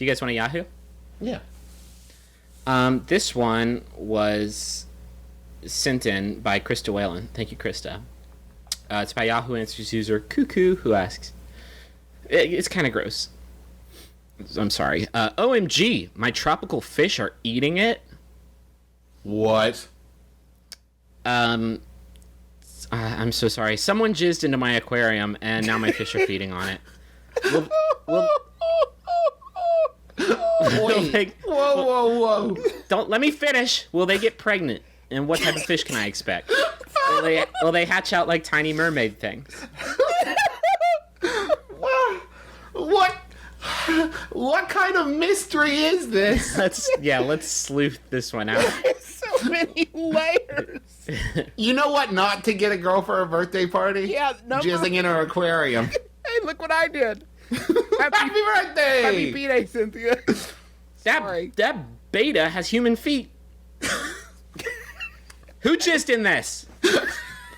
Do you guys want a Yahoo? Yeah. This one was sent in by Krista Whalen. Thank you, Krista. It's by Yahoo Answers user Cuckoo, who asks, it's kind of gross. I'm sorry. OMG, my tropical fish are eating it. What? I'm so sorry. Someone jizzed into my aquarium, and now my fish are feeding on it. Whoa. Don't let me finish. Will they get pregnant? And what type of fish can I expect? Will they hatch out like tiny mermaid things? What kind of mystery is this? Let's sleuth this one out. So many layers. You know what not to get a girl for a birthday party? Yeah, Jizzing in her aquarium. Hey, look what I did. Happy birthday! Happy B-Day, Cynthia. That beta has human feet. Who jizzed in this?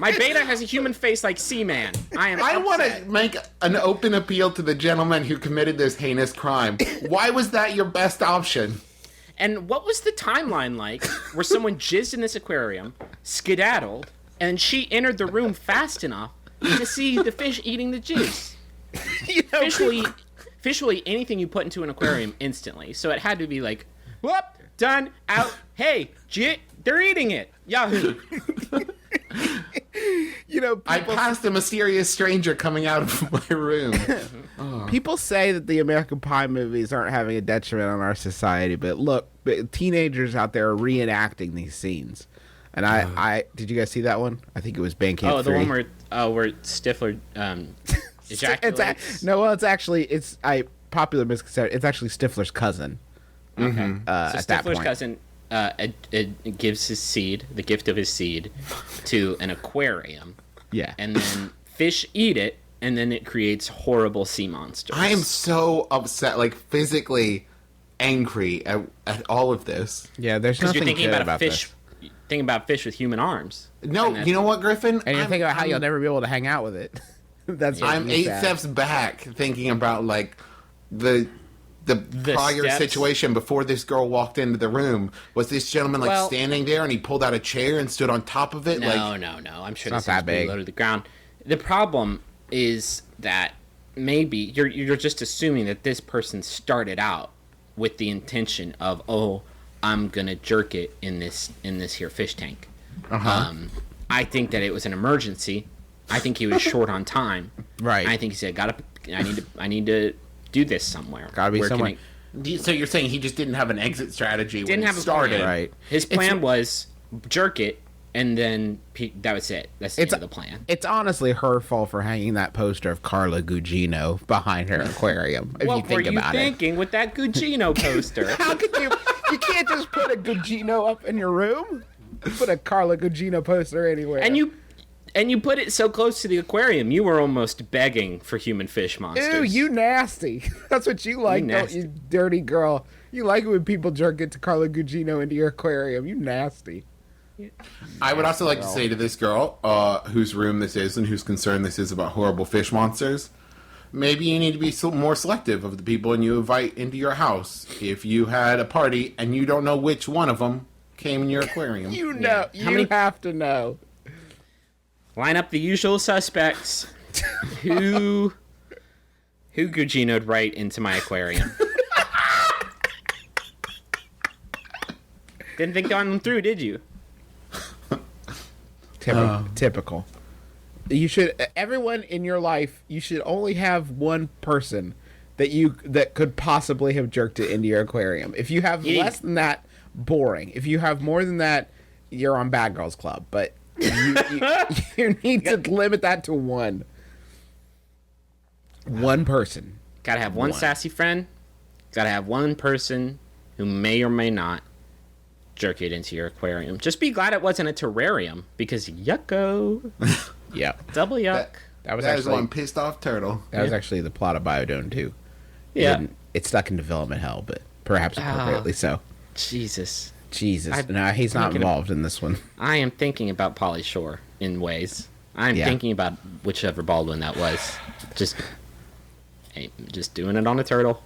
My beta has a human face like Seaman. I want to make an open appeal to the gentleman who committed this heinous crime. Why was that your best option? And what was the timeline like where someone jizzed in this aquarium, skedaddled, and she entered the room fast enough to see the fish eating the jizz? Fish will eat anything you put into an aquarium instantly. So it had to be like, whoop, done, out, hey, they're eating it. Yahoo. I passed a mysterious stranger coming out of my room. People say that the American Pie movies aren't having a detriment on our society, but look, teenagers out there are reenacting these scenes. And I did you guys see that one? I think it was Band Camp 3. The one where Stifler ejaculates. It's popular misconception. It's actually Stifler's cousin. Okay. So At that Stifler's point. cousin gives his seed, the gift of his seed, to an aquarium. Yeah. And then fish eat it, and then it creates horrible sea monsters. I am so upset, like physically angry at all of this. Yeah, there's because nothing you're thinking good about a fish. this. Thinking about fish with human arms. No, you know what, Griffin? And you're thinking about how you'll never be able to hang out with it. I'm 8 steps back thinking about like the prior steps? situation before this girl walked into the room. Was this gentleman standing there and he pulled out a chair and stood on top of it? No. I'm sure It's this not is that pretty big. low to the ground. The problem is that maybe you're just assuming that this person started out with the intention of, I'm gonna jerk it in this here fish tank. I think that it was an emergency. I think he was short on time. Right. I think he said, I need to do this somewhere. Gotta be Where can somewhere. So you're saying he just didn't have an exit strategy when Didn't he have a started? plan. Right. His plan was jerk it, and then that was it. That's the end of the plan. It's honestly her fault for hanging that poster of Carla Gugino behind her aquarium. If What you think were you about it. thinking with that Gugino poster? How could you? You can't just put a Gugino up in your room. Put a Carla Gugino poster anywhere. And you put it so close to the aquarium, you were almost begging for human fish monsters. Ew, you nasty. That's what you like, don't you, dirty girl? You like it when people jerk it to Carla Gugino into your aquarium. You nasty. I would also like to say to this girl, whose room this is and whose concern this is about horrible fish monsters, maybe you need to be more selective of the people you invite into your house. If you had a party and you don't know which one of them came in your aquarium. You know. You have to know. Line up the usual suspects. Who Guginoed right into my aquarium? Didn't think on them through, did you? Typical. You should. Everyone in your life, you should only have one person that could possibly have jerked it into your aquarium. If you have less than that, boring. If you have more than that, you're on Bad Girls Club. But you need to limit that to one. One person. Gotta have one sassy friend. Gotta have one person who may or may not jerk it into your aquarium. Just be glad it wasn't a terrarium, because yucko. Yeah. Double yuck. That was That is actually one pissed off turtle. that was actually the plot of Biodome 2. Yeah. It's stuck in development hell, but perhaps appropriately so. Jesus. No, he's not thinking involved in this one. I am thinking about Pauly Shore in ways. I'm thinking about whichever Baldwin that was. Just doing it on a turtle.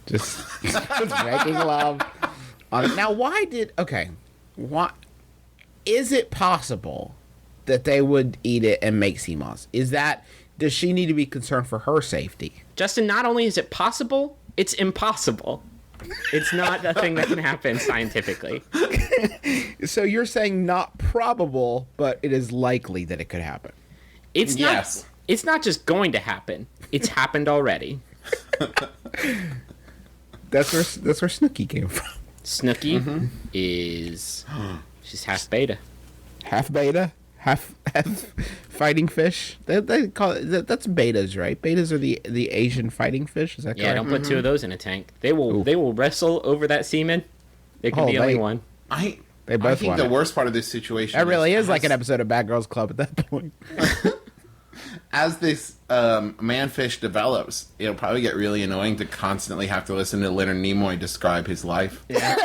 Just making love. Now, why is it possible that they would eat it and make sea moss? Does she need to be concerned for her safety? Justin, not only is it possible, it's impossible. It's not a thing that can happen scientifically. So you're saying not probable, but it is likely that it could happen. It's not just going to happen. It's happened already. That's where Snooki came from. Snooki is she's half beta. Half beta, half fighting fish. They call it that's betas, right? Betas are the Asian fighting fish. Is that correct? Yeah, don't put two of those in a tank. They will wrestle over that semen. They can be only one. I think the worst part of this situation. That really is like an episode of Bad Girls Club at that point. As this manfish develops, it'll probably get really annoying to constantly have to listen to Leonard Nimoy describe his life. Yeah.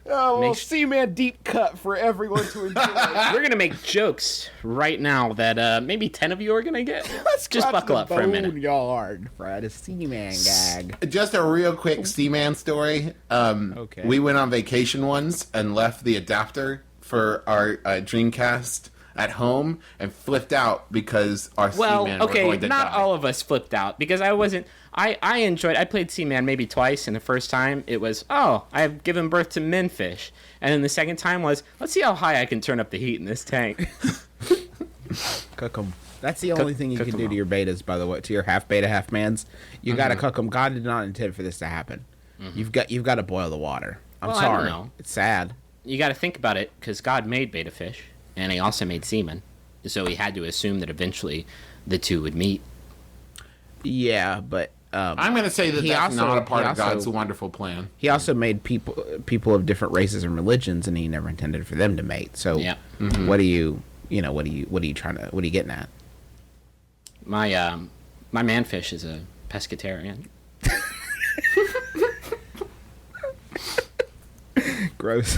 Oh, well, Seaman deep cut for everyone to enjoy. We're going to make jokes right now that maybe 10 of you are going to get. Let's just buckle up for a minute. Yard, Fred. A Seaman gag. Just a real quick Seaman story. Okay. We went on vacation once and left the adapter for our Dreamcast at home and flipped out because our Seaman were going to not die. all of us flipped out because I enjoyed. I played Seaman maybe twice, and the first time it was, I have given birth to menfish, and then the second time was, let's see how high I can turn up the heat in this tank. Cook them. That's the only thing you can do to your betas, by the way, to your half beta, half mans. You got to cook them. God did not intend for this to happen. You've got to boil the water. I'm sorry. I don't know. It's sad. You got to think about it because God made beta fish, and He also made semen, so He had to assume that eventually the two would meet. Yeah, but I'm going to say that's not a part of God's wonderful plan. He also made people of different races and religions, and He never intended for them to mate. So, what are you getting at? My manfish is a pescatarian. Gross.